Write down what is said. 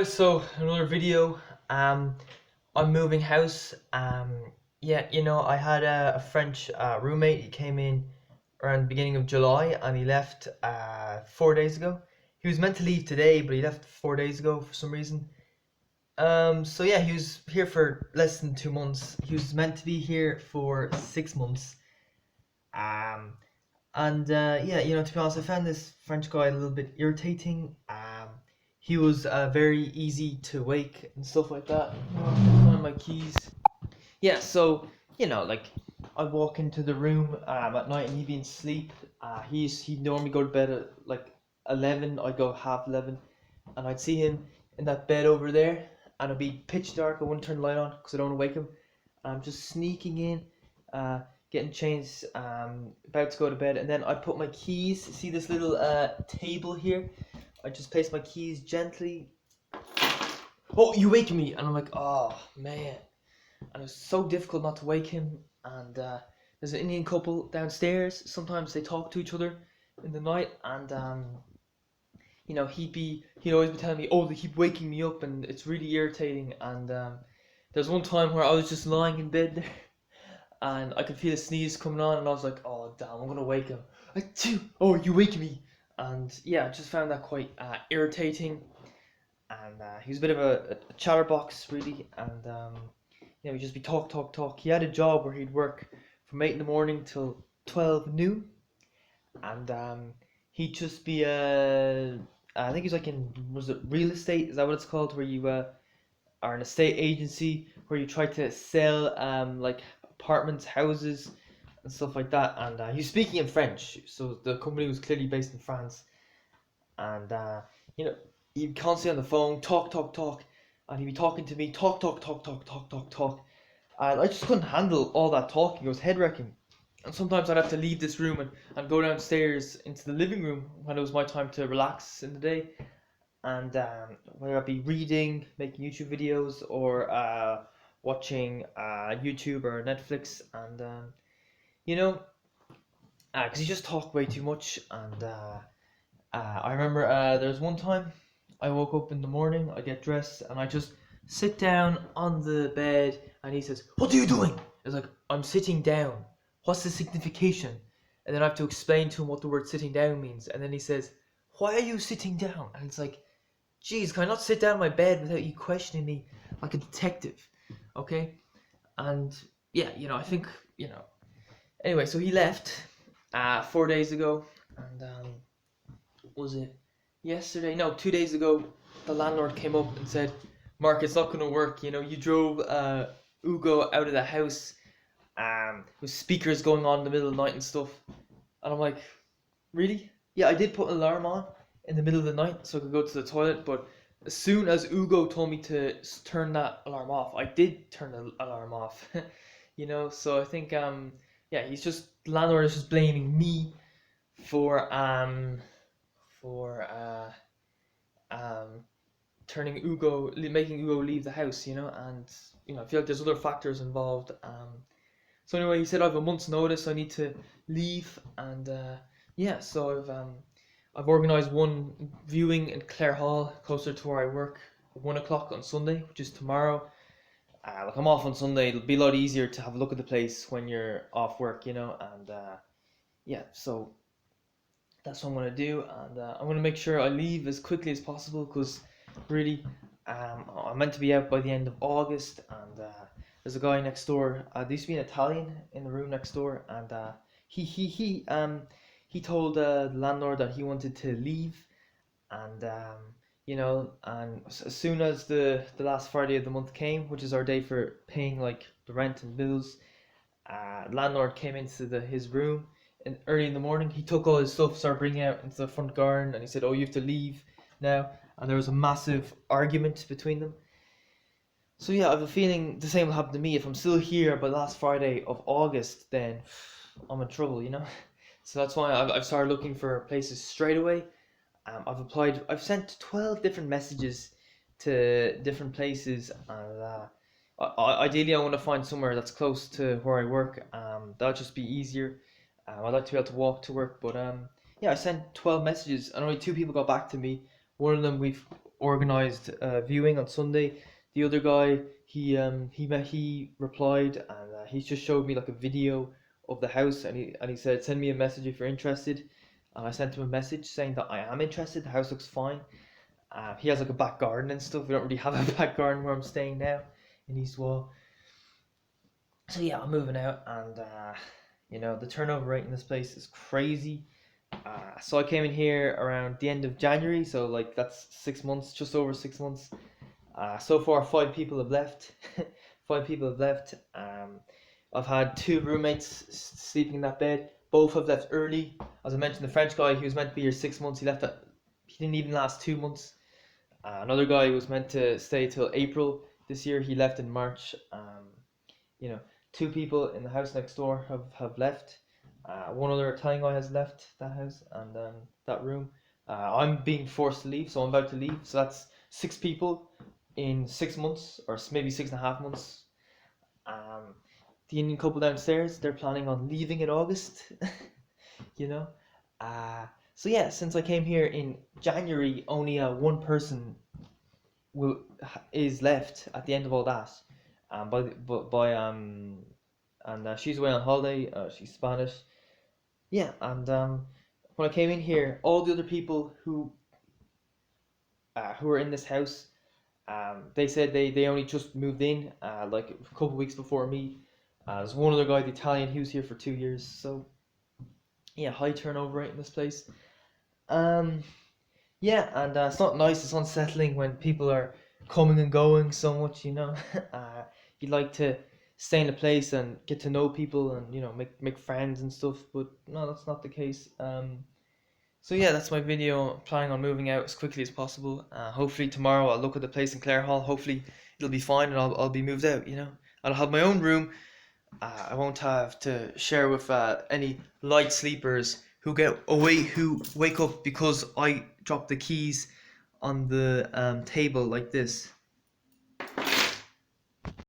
Guys, so another video. Um, I'm moving house. Yeah, I had a French roommate. He came in around the beginning of July, and he left 4 days ago. He was meant to leave today, but he left 4 days ago for some reason. So yeah, he was here for less than 2 months. He was meant to be here for 6 months. Um, and yeah, to be honest, I found this French guy a little bit irritating. He was very easy to wake and stuff like that. Find my keys. Yeah, so like I'd walk into the room at night and he'd be in sleep. He'd normally go to bed at like 11. I'd go half 11, and I'd see him in that bed over there, and it'd be pitch dark. I wouldn't turn the light on because I don't want to wake him. And I'm just sneaking in, getting changed, about to go to bed, and then I'd put my keys. See this little table here? I just place my keys gently. Oh, you wake me, and I'm like, oh man. And it's so difficult not to wake him. And there's an Indian couple downstairs. Sometimes they talk to each other in the night, and he'd always be telling me, oh, they keep waking me up, and it's really irritating. And there's one time where I was just lying in bed there, and I could feel a sneeze coming on, and I was like, oh damn, I'm gonna wake him. Oh, you wake me. And yeah, I just found that quite irritating. And he was a bit of a chatterbox, really. And we'd just be talk, talk, talk. He had a job where he'd work from 8 in the morning till 12 noon. And he'd just be, I think he's like was it real estate? Is that what it's called? Where you are an estate agency where you try to sell like apartments, houses, and stuff like that. And he was speaking in French, so the company was clearly based in France. And he'd constantly on the phone, talk, talk, talk, and he'd be talking to me, talk, talk, talk, talk, talk, talk, talk, and I just couldn't handle all that talking. It was head wrecking. And sometimes I'd have to leave this room and go downstairs into the living room when it was my time to relax in the day. And whether I'd be reading, making YouTube videos, or watching YouTube or Netflix. And you know because he just talked way too much. And I remember there was one time I woke up in the morning, I get dressed, and I just sit down on the bed, and he says, "What are you doing?" It's like, "I'm sitting down. What's the signification?" And then I have to explain to him what the word sitting down means. And then he says, "Why are you sitting down?" And it's like, geez, can I not sit down in my bed without you questioning me like a detective? Okay? And yeah, I think, Anyway, so he left 4 days ago, and was it yesterday? No, 2 days ago, the landlord came up and said, "Mark, it's not going to work. You drove Ugo out of the house with speakers going on in the middle of the night and stuff." And I'm like, really? Yeah, I did put an alarm on in the middle of the night so I could go to the toilet, but as soon as Ugo told me to turn that alarm off, I did turn the alarm off. So I think yeah, the landlord is just blaming me for for um turning making Ugo leave the house, and I feel like there's other factors involved. So anyway, he said I have a month's notice. I need to leave, and yeah, so I've organised one viewing in Clare Hall, closer to where I work, at 1 o'clock on Sunday, which is tomorrow. Like I'm off on Sunday, it'll be a lot easier to have a look at the place when you're off work, and yeah, so that's what I'm gonna do, and I'm gonna make sure I leave as quickly as possible because really, I'm meant to be out by the end of August, and there's a guy next door. There used to be an Italian in the room next door, and he told the landlord that he wanted to leave, and and as soon as the last Friday of the month came, which is our day for paying like the rent and bills, landlord came into his room and early in the morning. He took all his stuff, started bringing it out into the front garden, and he said, "Oh, you have to leave now." And there was a massive argument between them. So yeah, I have a feeling the same will happen to me if I'm still here by last Friday of August. Then I'm in trouble. So that's why I've started looking for places straight away. I've sent 12 different messages to different places, and ideally I want to find somewhere that's close to where I work. That'll just be easier. I'd like to be able to walk to work, but yeah, I sent 12 messages and only two people got back to me. One of them organized viewing on Sunday. The other guy, he replied, and he just showed me like a video of the house, and he said send me a message if you're interested, and I sent him a message saying that I am interested. The house looks fine. He has like a back garden and stuff. We don't really have a back garden where I'm staying now in East Wall. So yeah, I'm moving out, and the turnover rate in this place is crazy. So I came in here around the end of January, so like that's 6 months, just over 6 months. So far, 5 people have left. 5 people have left. I've had 2 roommates sleeping in that bed. Both have left early. As I mentioned, the French guy, he was meant to be here 6 months. He left. He didn't even last 2 months. Another guy was meant to stay till April this year. He left in March. You know, 2 people in the house next door have left. One other Italian guy has left that house and that room. I'm being forced to leave, so I'm about to leave. So that's 6 people in 6 months, or maybe 6.5 months. The Indian couple downstairs, they're planning on leaving in August. you know. So yeah, since I came here in January, only one person is left at the end of all that. And she's away on holiday. She's Spanish. Yeah, and when I came in here, all the other people who were in this house, they said they only just moved in, like a couple weeks before me. There's one other guy, the Italian, he was here for 2 years. So yeah, high turnover rate in this place. Yeah, and it's not nice. It's unsettling when people are coming and going so much. You'd like to stay in a place and get to know people and make friends and stuff, but no, that's not the case. So yeah, that's my video. I'm planning on moving out as quickly as possible. Hopefully tomorrow I'll look at the place in Clare Hall. Hopefully it'll be fine and I'll be moved out. I'll have my own room. I won't have to share with any light sleepers who wake up because I dropped the keys on the table like this.